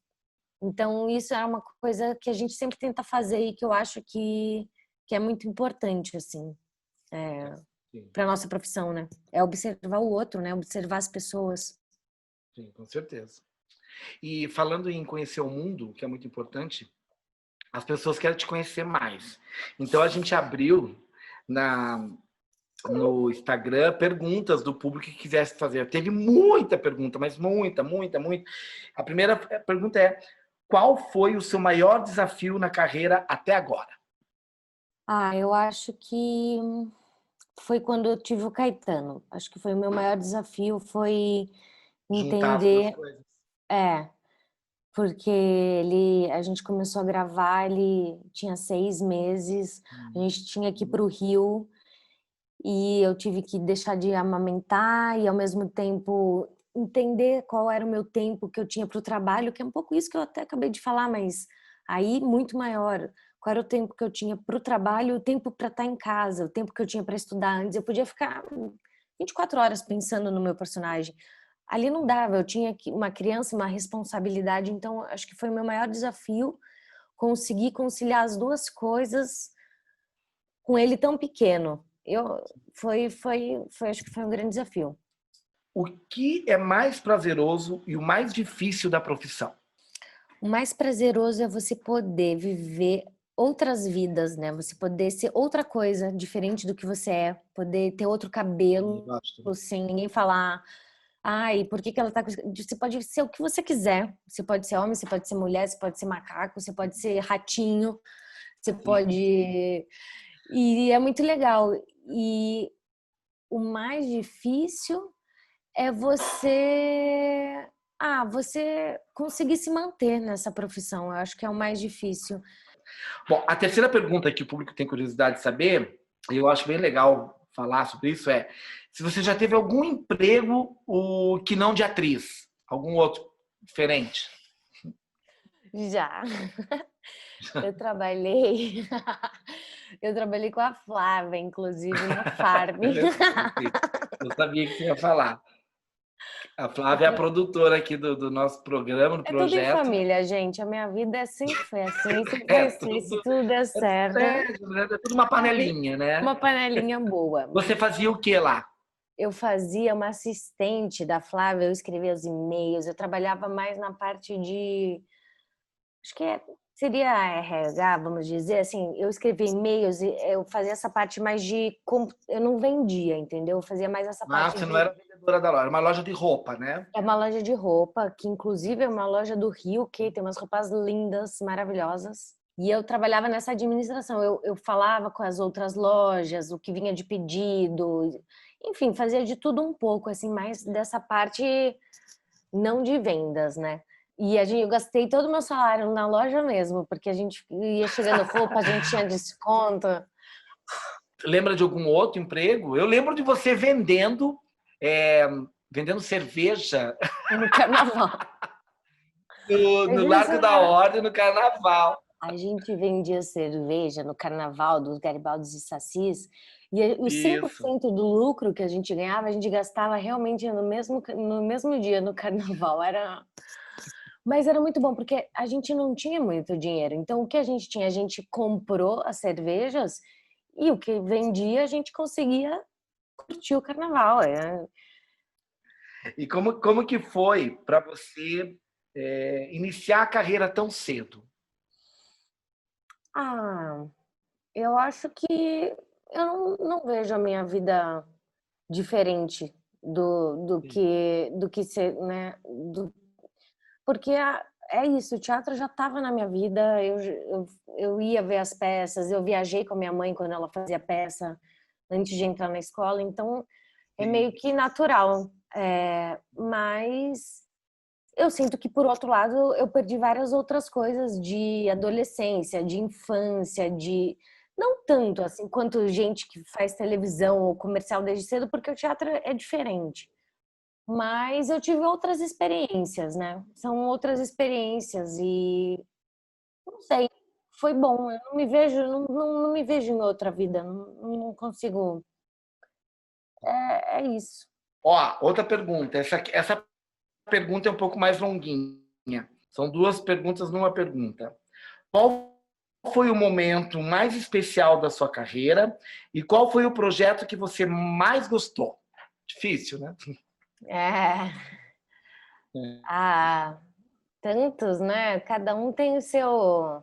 C: Então isso é uma coisa que a gente sempre tenta fazer e que eu acho que é muito importante, assim,
B: Sim,
C: para nossa profissão, né? É observar o outro, né? Observar as pessoas.
B: sim, com certeza. E falando em conhecer o mundo, que é muito importante, as pessoas querem te conhecer mais. Então a gente abriu na, no Instagram perguntas do público que quisesse fazer. Teve muita pergunta, mas muita, muita, muita. A primeira pergunta é: qual foi o seu maior desafio na carreira até agora?
C: Eu acho que foi quando eu tive o Caetano. Acho que foi o meu maior desafio, foi
B: Juntar as duas
C: entender,
B: coisas.
C: é, porque a gente começou a gravar, ele tinha 6 meses, a gente tinha que ir para o Rio e eu tive que deixar de amamentar e ao mesmo tempo entender qual era o meu tempo que eu tinha para o trabalho, que é um pouco isso que eu até acabei de falar, mas aí muito maior. Qual era o tempo que eu tinha para o trabalho, o tempo para estar em casa, o tempo que eu tinha para estudar antes. Eu podia ficar 24 horas pensando no meu personagem. Ali não dava, eu tinha uma criança, uma responsabilidade, então acho que foi o meu maior desafio conseguir conciliar as duas coisas com ele tão pequeno. Acho que foi um grande desafio.
B: O que é mais prazeroso e o mais difícil da profissão?
C: O mais prazeroso é você poder viver outras vidas, né? Você poder ser outra coisa diferente do que você é, poder ter outro
B: Eu
C: cabelo
B: gosto também.
C: sem ninguém falar. Ai, por que que ela tá com... Você pode ser o que você quiser. Você pode ser homem, você pode ser mulher, você pode ser macaco, você pode ser ratinho, você
B: Sim.
C: pode... E é muito legal. E o mais difícil é você conseguir se manter nessa profissão. Eu acho que é o mais difícil.
B: Bom, a terceira pergunta que o público tem curiosidade de saber, e eu acho bem legal falar sobre isso, é se você já teve algum emprego que não de atriz, algum outro diferente.
C: Já. Eu trabalhei. Eu trabalhei com a Flávia, inclusive, na Farm.
B: Eu sabia que você ia falar. A Flávia é a produtora aqui do nosso programa, do
C: É tudo em
B: projeto.
C: família, gente. A minha vida sempre foi assim, sempre vai
B: É
C: ser. Se
B: tudo,
C: tudo der certo,
B: é tudo uma panelinha, né?
C: uma panelinha boa.
B: Você fazia o que lá?
C: Eu fazia uma assistente da Flávia, eu escrevia os e-mails, eu trabalhava mais na parte de, acho que seria RH, vamos dizer, assim, eu escrevia e-mails, e eu fazia essa parte mais de, eu não vendia, entendeu? Eu fazia mais essa
B: Ah,
C: parte
B: você não
C: de,
B: era vendedora da loja, era uma loja de roupa, né?
C: é uma loja de roupa, que inclusive é uma loja do Rio, que tem umas roupas lindas, maravilhosas. E eu trabalhava nessa administração, eu falava com as outras lojas, o que vinha de pedido, enfim, fazia de tudo um pouco, assim, mais dessa parte não de vendas, né? E eu gastei todo o meu salário na loja mesmo, porque a gente ia chegando roupa, a gente tinha desconto.
B: Lembra de algum outro emprego? Eu lembro de você é, vendendo cerveja
C: No carnaval.
B: no
C: Mas isso
B: Largo da
C: era...
B: Ordem, no Carnaval.
C: A gente vendia cerveja no carnaval dos Garibaldos e Sacis, e os
B: Isso.
C: 5% do lucro que a gente ganhava, a gente gastava realmente no mesmo dia, no carnaval. Mas era muito bom, porque a gente não tinha muito dinheiro. Então, o que a gente tinha? A gente comprou as cervejas e o que vendia, a gente conseguia curtir o carnaval.
B: E como que foi para você iniciar a carreira tão cedo?
C: Ah, eu acho que eu não vejo a minha vida diferente do que ser, né? Porque é isso, o teatro já estava na minha vida, eu ia ver as peças, eu viajei com a minha mãe quando ela fazia peça, antes de entrar na escola, então é meio que natural. Mas eu sinto que, por outro lado, eu perdi várias outras coisas de adolescência, de infância, de. Não tanto assim quanto gente que faz televisão ou comercial desde cedo, porque o teatro é diferente. Mas eu tive outras experiências, né? São outras experiências e não sei, foi bom. Eu não me vejo, não me vejo em outra vida, não consigo. É isso.
B: Ó, outra pergunta. Essa pergunta é um pouco mais longuinha. São duas perguntas numa pergunta. Qual foi o momento mais especial da sua carreira e qual foi o projeto que você mais gostou? Difícil, né?
C: É. Ah, tantos, né? Cada um tem o seu.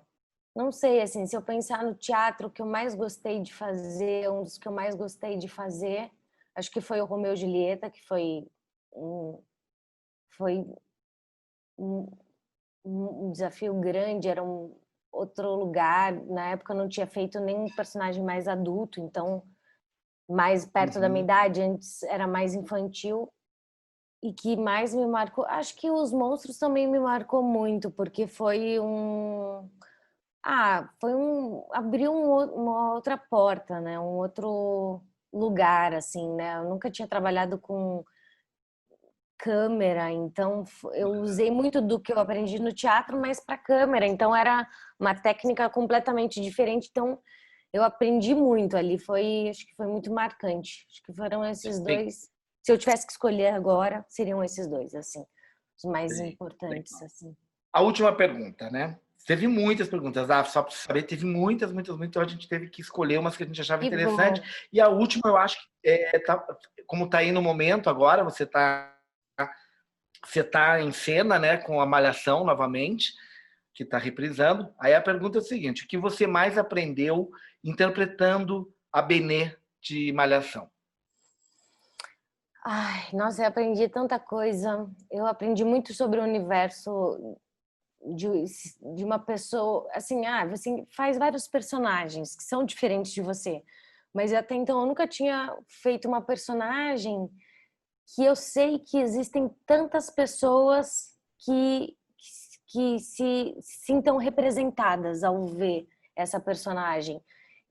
C: Não sei, assim, se eu pensar no teatro, o que eu mais gostei de fazer, um dos que eu mais gostei de fazer, acho que foi o Romeu e Julieta, que um, foi um, um desafio grande, era um outro lugar. Na época eu não tinha feito nenhum personagem mais adulto, então mais perto da minha
B: Uhum.
C: idade, antes era mais infantil. E que mais me marcou, acho que Os Monstros também me marcou muito, porque abriu uma outra porta, né? Um outro lugar, assim, né? Eu nunca tinha trabalhado com câmera, então eu usei muito do que eu aprendi no teatro, mas para câmera, então era uma técnica completamente diferente, então eu aprendi muito ali, acho que foi muito marcante. Acho que foram esses
B: Bem,
C: dois. Se eu tivesse que escolher agora, seriam esses dois, assim, os mais
B: bem,
C: importantes,
B: legal.
C: assim.
B: A última pergunta, né? Teve muitas perguntas, só para saber, teve muitas, então a gente teve que escolher umas que a gente achava
C: Que
B: interessante.
C: bom.
B: E a última, eu acho que, como está aí no momento agora, você tá em cena, né, com a Malhação novamente, que está reprisando. Aí a pergunta é o seguinte: o que você mais aprendeu interpretando a Benê de Malhação?
C: Ai, nossa, eu aprendi tanta coisa. Eu aprendi muito sobre o universo de, de uma pessoa, assim, você faz vários personagens que são diferentes de você, mas até então eu nunca tinha feito uma personagem que eu sei que existem tantas pessoas que se sintam representadas ao ver essa personagem.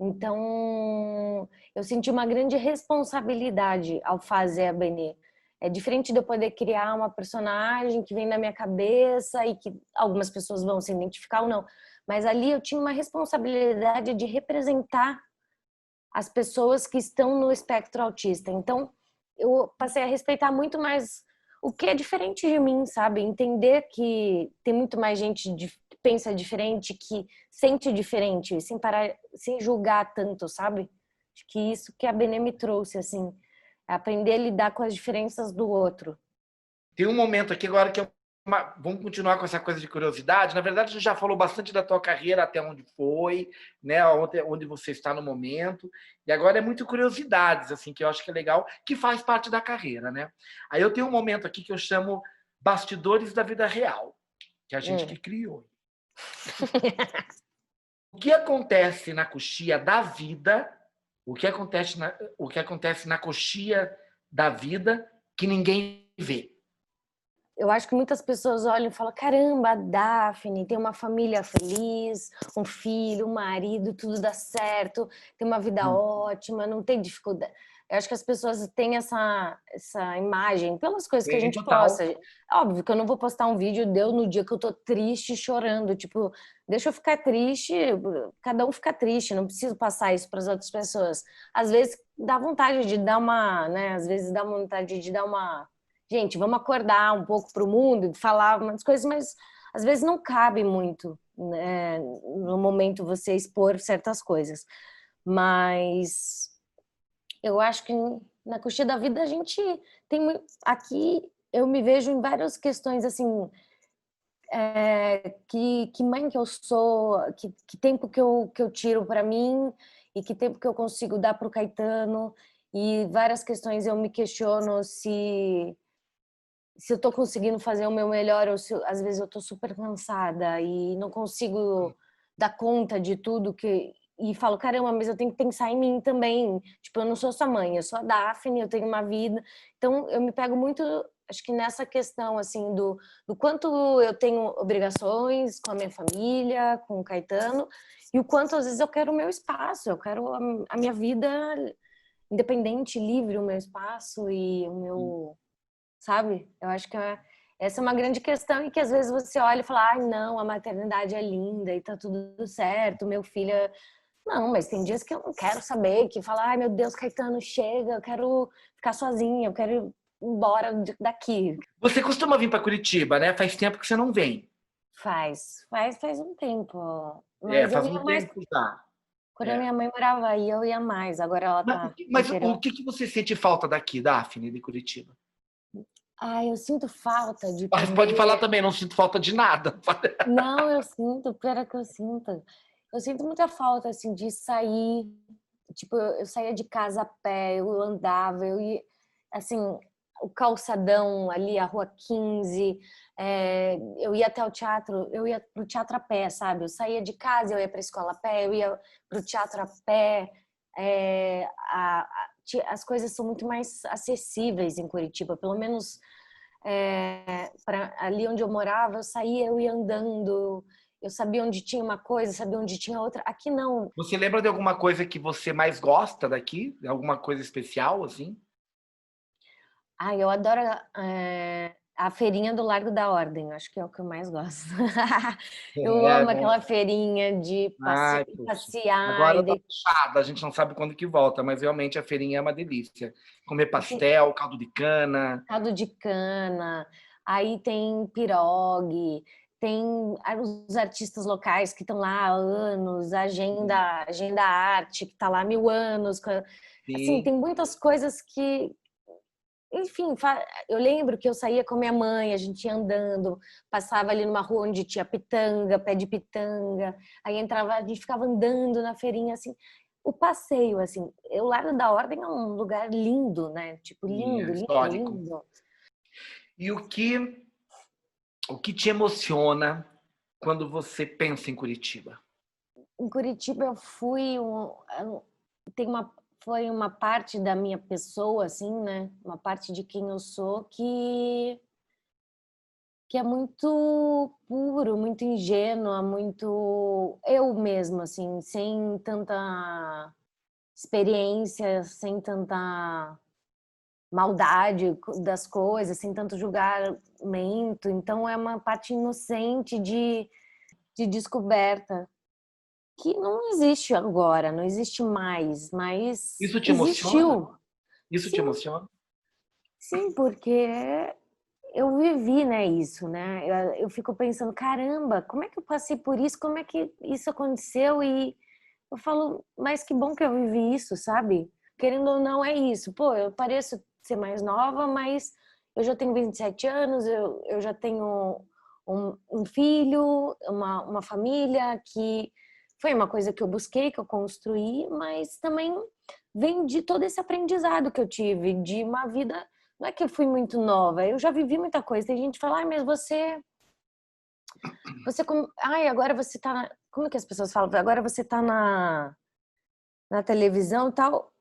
C: Então, eu senti uma grande responsabilidade ao fazer a Benê. É diferente de eu poder criar uma personagem que vem na minha cabeça e que algumas pessoas vão se identificar ou não. Mas ali eu tinha uma responsabilidade de representar as pessoas que estão no espectro autista. Então, eu passei a respeitar muito mais o que é diferente de mim, sabe? Entender que tem muito mais gente que pensa diferente, que sente diferente, sem parar, sem julgar tanto, sabe? Acho que isso que a Benê me trouxe, assim, aprender a lidar com as diferenças do outro.
B: Tem um momento aqui agora que vamos continuar com essa coisa de curiosidade. Na verdade, a gente já falou bastante da tua carreira, até onde foi, né? Onde você está no momento. E agora é muito curiosidades, assim, que eu acho que é legal, que faz parte da carreira, né? Aí eu tenho um momento aqui que eu chamo bastidores da vida real, que a gente que criou. O que acontece na coxia da vida? O que acontece na coxia da vida que ninguém vê?
C: Eu acho que muitas pessoas olham e falam: caramba, a Daphne tem uma família feliz, um filho, um marido, tudo dá certo, tem uma vida ótima, não tem dificuldade. Eu acho que as pessoas têm essa imagem pelas coisas que a gente posta. Óbvio que eu não vou postar um vídeo no dia que eu tô triste, chorando. Tipo, deixa eu ficar triste, cada um fica triste, não preciso passar isso para as outras pessoas. Às vezes dá vontade de dar uma, né? Às vezes dá vontade de dar uma. Gente, vamos acordar um pouco para o mundo e falar umas coisas, mas às vezes não cabe muito, né, no momento você expor certas coisas. Mas eu acho que na coxia da vida a gente tem aqui eu me vejo em várias questões assim, que mãe que eu sou, que tempo que eu tiro para mim e que tempo que eu consigo dar para o Caetano, e várias questões eu me questiono se eu tô conseguindo fazer o meu melhor ou se às vezes eu tô super cansada e não consigo dar conta de tudo e falo, caramba, mas eu tenho que pensar em mim também. Tipo, eu não sou sua mãe, eu sou a Daphne, eu tenho uma vida. Então, eu me pego muito, acho que nessa questão, assim, do quanto eu tenho obrigações com a minha família, com o Caetano, e o quanto, às vezes, eu quero o meu espaço, eu quero a minha vida independente, livre, o meu espaço e o meu... Sabe? Eu acho que essa é uma grande questão e que às vezes você olha e fala, ai, não, a maternidade é linda e tá tudo certo, meu filho é... Não, mas tem dias que eu não quero saber, que fala, ai, meu Deus, Caetano, chega, eu quero ficar sozinha, eu quero ir embora daqui.
B: Você costuma vir para Curitiba, né? Faz tempo que você não vem.
C: Faz um tempo. Mas eu
B: Faz um
C: ia mais...
B: tempo já.
C: Quando a minha mãe morava aí, eu ia mais. Agora ela
B: Mas,
C: tá no
B: mas
C: interior.
B: o que você sente falta daqui, Daphne, de Curitiba?
C: Ai, eu sinto falta de
B: Mas pode falar
C: poder...
B: também, não sinto falta de nada.
C: Não, eu sinto, pior que eu sinto. Eu sinto muita falta, assim, de sair. Tipo, eu saía de casa a pé, eu andava, eu ia, assim, o calçadão ali, a Rua 15, eu ia até o teatro, eu ia pro teatro a pé, sabe? Eu saía de casa, eu ia pra escola a pé, eu ia pro teatro a pé. As coisas são muito mais acessíveis em Curitiba, pelo menos ali onde eu morava, eu saía, eu ia andando, eu sabia onde tinha uma coisa, sabia onde tinha outra. Aqui não.
B: Você lembra de alguma coisa que você mais gosta daqui? Alguma coisa especial, assim?
C: Ai, eu adoro a feirinha do Largo da Ordem, acho que é o que eu mais gosto. Eu amo
B: Né?
C: aquela feirinha de
B: Ai, poxa.
C: passear
B: Agora tá fechada, a gente não sabe quando que volta, mas realmente a feirinha é uma delícia. Comer pastel, caldo de cana.
C: caldo de cana, aí tem pirogue, tem os artistas locais que estão lá há anos, a Agenda Arte, que está lá há 1000 anos. Assim,
B: Sim.
C: tem muitas coisas que, enfim, eu lembro que eu saía com minha mãe, a gente ia andando, passava ali numa rua onde tinha pitanga, pé de pitanga, aí entrava, a gente ficava andando na feirinha, assim, o passeio, assim, o Largo da Ordem é um lugar lindo, né? Tipo,
B: Sim, é
C: lindo, lindo,
B: histórico.
C: lindo.
B: E o que te emociona quando você pensa em Curitiba?
C: Em Curitiba eu fui, tem foi uma parte da minha pessoa, assim, né? Uma parte de quem eu sou que é muito puro, muito ingênua, muito eu mesma, assim, sem tanta experiência, sem tanta maldade das coisas, sem tanto julgamento. Então é uma parte inocente de descoberta que não existe agora, não existe mais, mas
B: Isso te emociona?
C: existiu.
B: Isso te
C: Sim,
B: emociona?
C: sim, porque eu vivi, né, isso, né? Eu fico pensando, caramba, como é que eu passei por isso? Como é que isso aconteceu? E eu falo, mas que bom que eu vivi isso, sabe? Querendo ou não, é isso. Pô, eu pareço ser mais nova, mas eu já tenho 27 anos, eu já tenho um filho, uma família que foi uma coisa que eu busquei, que eu construí, mas também vem de todo esse aprendizado que eu tive, de uma vida. Não é que eu fui muito nova, eu já vivi muita coisa. Tem gente que fala, ai, mas ai, agora você tá como que as pessoas falam? Agora você tá na televisão e tal.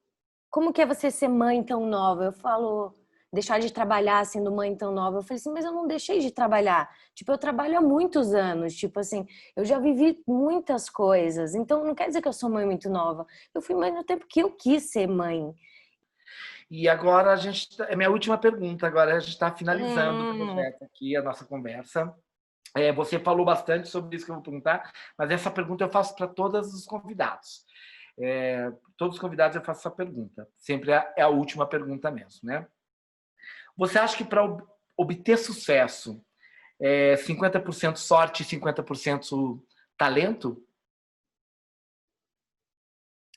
C: Como que é você ser mãe tão nova? Eu falo, deixar de trabalhar sendo mãe tão nova. Eu falei assim, mas eu não deixei de trabalhar. Tipo, eu trabalho há muitos anos. Tipo assim, eu já vivi muitas coisas. Então, não quer dizer que eu sou mãe muito nova. Eu fui mãe no tempo que eu quis ser mãe.
B: E agora é minha última pergunta, agora a gente está finalizando o
C: Hum.
B: projeto aqui, a nossa conversa. Você falou bastante sobre isso que eu vou perguntar, mas essa pergunta eu faço para todos os convidados. Todos os convidados eu faço essa pergunta. Sempre é a última pergunta mesmo, né? Você acha que para obter sucesso, 50% sorte e 50% talento?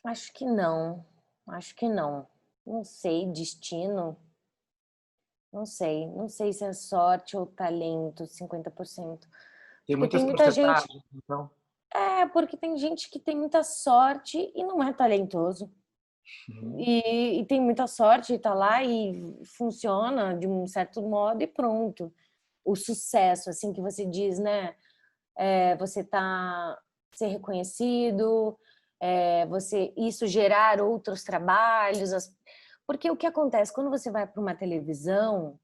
C: Acho que não. Acho que não. Não sei, destino. Não sei. Não sei se é sorte ou talento, 50%.
B: Tem
C: Porque
B: muitas
C: tem muita gente.
B: porcentagens, então.
C: Porque tem gente que tem muita sorte e não é talentoso.
B: Uhum.
C: E tem muita sorte e tá lá e funciona de um certo modo e pronto. O sucesso, assim que você diz, né? Você tá ser reconhecido, isso gerar outros trabalhos. Porque o que acontece quando você vai para uma televisão,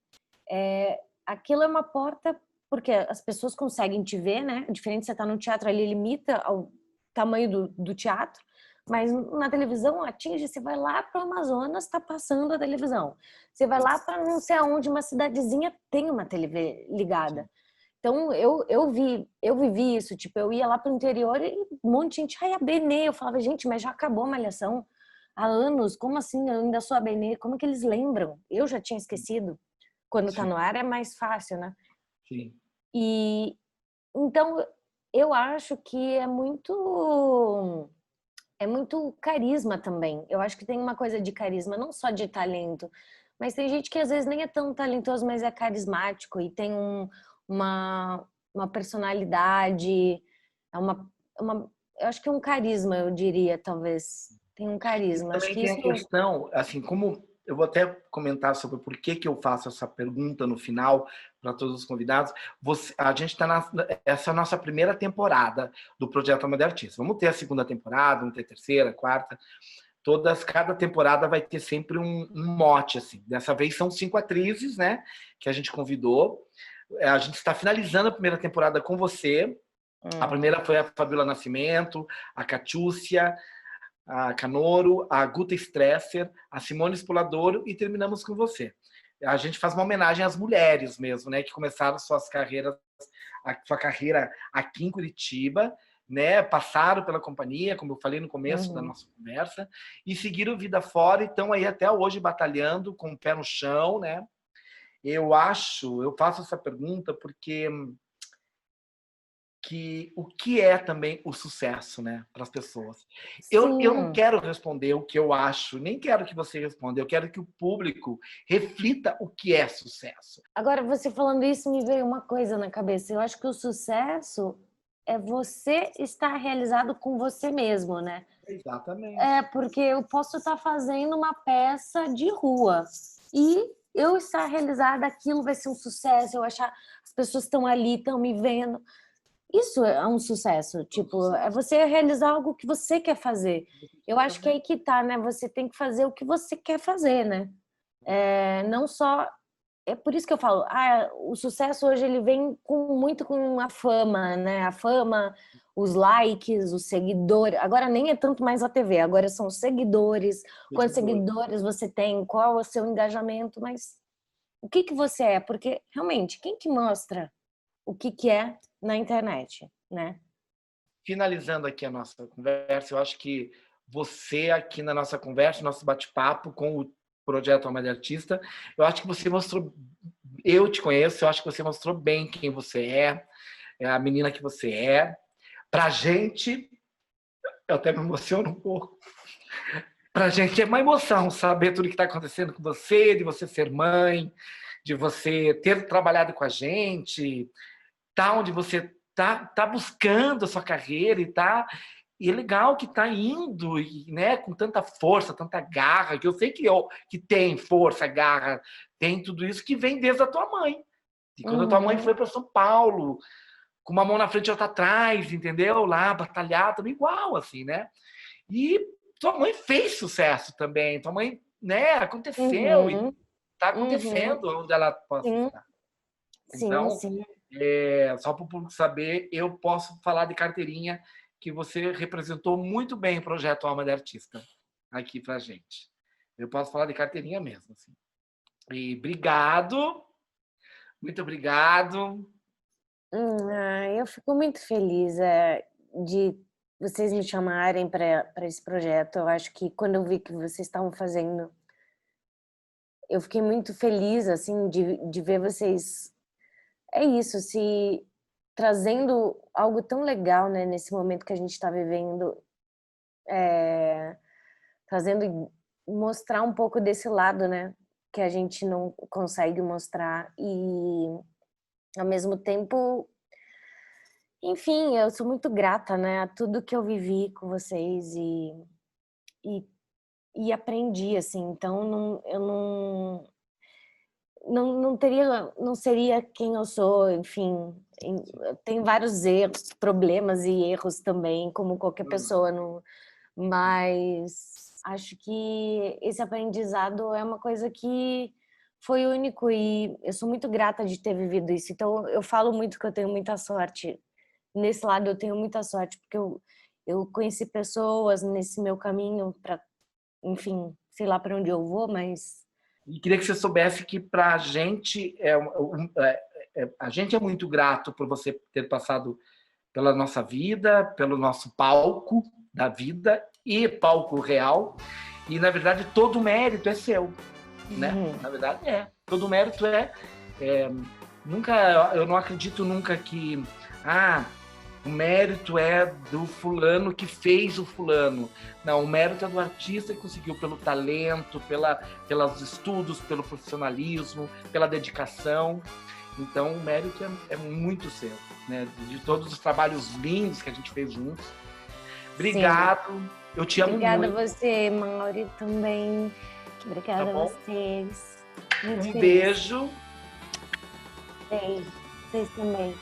C: aquilo é uma porta, porque as pessoas conseguem te ver, né? Diferente de você estar no teatro, ali limita ao tamanho do teatro, mas na televisão atinge, você vai lá para o Amazonas, está passando a televisão. Você vai lá para não sei aonde, uma cidadezinha tem uma TV ligada. Então, eu vivi isso, tipo, eu ia lá pro interior e um monte de gente, ai, a Benê, eu falava, gente, mas já acabou a Malhação há anos, como assim, eu ainda sou a Benê, como que eles lembram? Eu já tinha esquecido. Quando tá
B: Sim,
C: no ar é mais fácil, né?
B: sim.
C: E, então, eu acho que é muito carisma também. Eu acho que tem uma coisa de carisma, não só de talento, mas tem gente que às vezes nem é tão talentoso, mas é carismático e tem uma personalidade, eu acho que é um carisma, eu diria, talvez. Tem um
B: E
C: carisma. Acho
B: também
C: que
B: tem
C: isso.
B: a questão, assim, como eu vou até comentar sobre por que eu faço essa pergunta no final para todos os convidados. A gente está essa é a nossa primeira temporada do Projeto Alma de Artista. Vamos ter a segunda temporada, vamos ter a terceira, a quarta. Cada temporada vai ter sempre um mote, assim. Dessa vez são 5 atrizes, né, que a gente convidou. A gente está finalizando a primeira temporada com você. A primeira foi a Fabiola Nascimento, a Catiúcia, a Canoro, a Guta Stresser, a Simone Spoladoro e terminamos com você. A gente faz uma homenagem às mulheres mesmo, né, que começaram sua carreira aqui em Curitiba, né, passaram pela companhia, como eu falei no começo da nossa conversa, e seguiram vida fora e estão aí até hoje batalhando com o pé no chão, né? Eu faço essa pergunta porque o que é também o sucesso, né, para as pessoas. Eu não
C: Sim.
B: quero responder o que eu acho, nem quero que você responda, eu quero que o público reflita o que é sucesso.
C: Agora, você falando isso, me veio uma coisa na cabeça. Eu acho que o sucesso é você estar realizado com você mesmo, né?
B: Exatamente.
C: Porque eu posso estar fazendo uma peça de rua e eu estar realizada, aquilo vai ser um sucesso, eu achar as pessoas estão ali, estão me vendo. Isso é um sucesso, tipo, é você realizar algo que você quer fazer. Eu acho que é aí que tá, né? Você tem que fazer o que você quer fazer, né? Não só é por isso que eu falo, o sucesso hoje ele vem muito com a fama, né? A fama, os likes, os seguidores. Agora nem é tanto mais a TV, agora são os seguidores. Quantos seguidores você tem? Qual é o seu engajamento? Mas o que que você é? Porque realmente, quem que mostra o que é na internet, né?
B: Finalizando aqui a nossa conversa, eu acho que você aqui na nossa conversa, nosso bate-papo com o Projeto Alma de Artista, eu acho que você mostrou eu te conheço, eu acho que você mostrou bem quem você é a menina que você é. Pra gente, eu até me emociono um pouco. Pra gente é uma emoção saber tudo que está acontecendo com você, de você ser mãe, de você ter trabalhado com a gente, tá onde você tá buscando a sua carreira e é legal que tá indo, né, com tanta força, tanta garra, que eu sei que tem força, garra, tem tudo isso que vem desde a tua mãe. E quando a tua mãe foi para São Paulo, com uma mão na frente e outra atrás, entendeu? Lá, batalhada, igual, assim, né? E tua mãe fez sucesso também, tua mãe, né, aconteceu e
C: Uhum,
B: tá
C: uhum.
B: acontecendo onde ela possa
C: Sim,
B: estar.
C: sim,
B: Então,
C: sim.
B: só para o público saber, eu posso falar de carteirinha que você representou muito bem o projeto Alma de Artista aqui pra gente. Eu posso falar de carteirinha mesmo, assim. E obrigado, muito obrigado.
C: Eu fico muito feliz de vocês me chamarem para esse projeto. Eu acho que quando eu vi que vocês estavam fazendo, eu fiquei muito feliz assim de ver vocês. É isso, se trazendo algo tão legal, né, nesse momento que a gente está vivendo, trazendo mostrar um pouco desse lado, né, que a gente não consegue mostrar e ao mesmo tempo, enfim, eu sou muito grata, né, a tudo que eu vivi com vocês e, e aprendi, assim, então eu não teria, não seria quem eu sou, enfim, tem vários erros, problemas e erros também, como qualquer pessoa, não, mas acho que esse aprendizado é uma coisa que foi único e eu sou muito grata de ter vivido isso. Então eu falo muito que eu tenho muita sorte. Nesse lado eu tenho muita sorte, porque eu conheci pessoas nesse meu caminho para, enfim, sei lá para onde eu vou, mas
B: E queria que você soubesse que para a gente a gente é muito grato por você ter passado pela nossa vida, pelo nosso palco da vida e palco real. E na verdade todo o mérito é seu, né? Na verdade todo o mérito é nunca, eu não acredito nunca que o mérito é do fulano que fez o fulano. Não, o mérito é do artista que conseguiu pelo talento, pelos estudos, pelo profissionalismo, pela dedicação. Então, o mérito é muito seu, né? De todos os trabalhos lindos que a gente fez juntos. Obrigado. Sim. Eu te amo
C: obrigada
B: muito.
C: Obrigada a você, Mauri, também. Obrigada
B: a
C: vocês. Muito
B: feliz.
C: Beijo.
B: Beijo.
C: Beijo. Vocês também.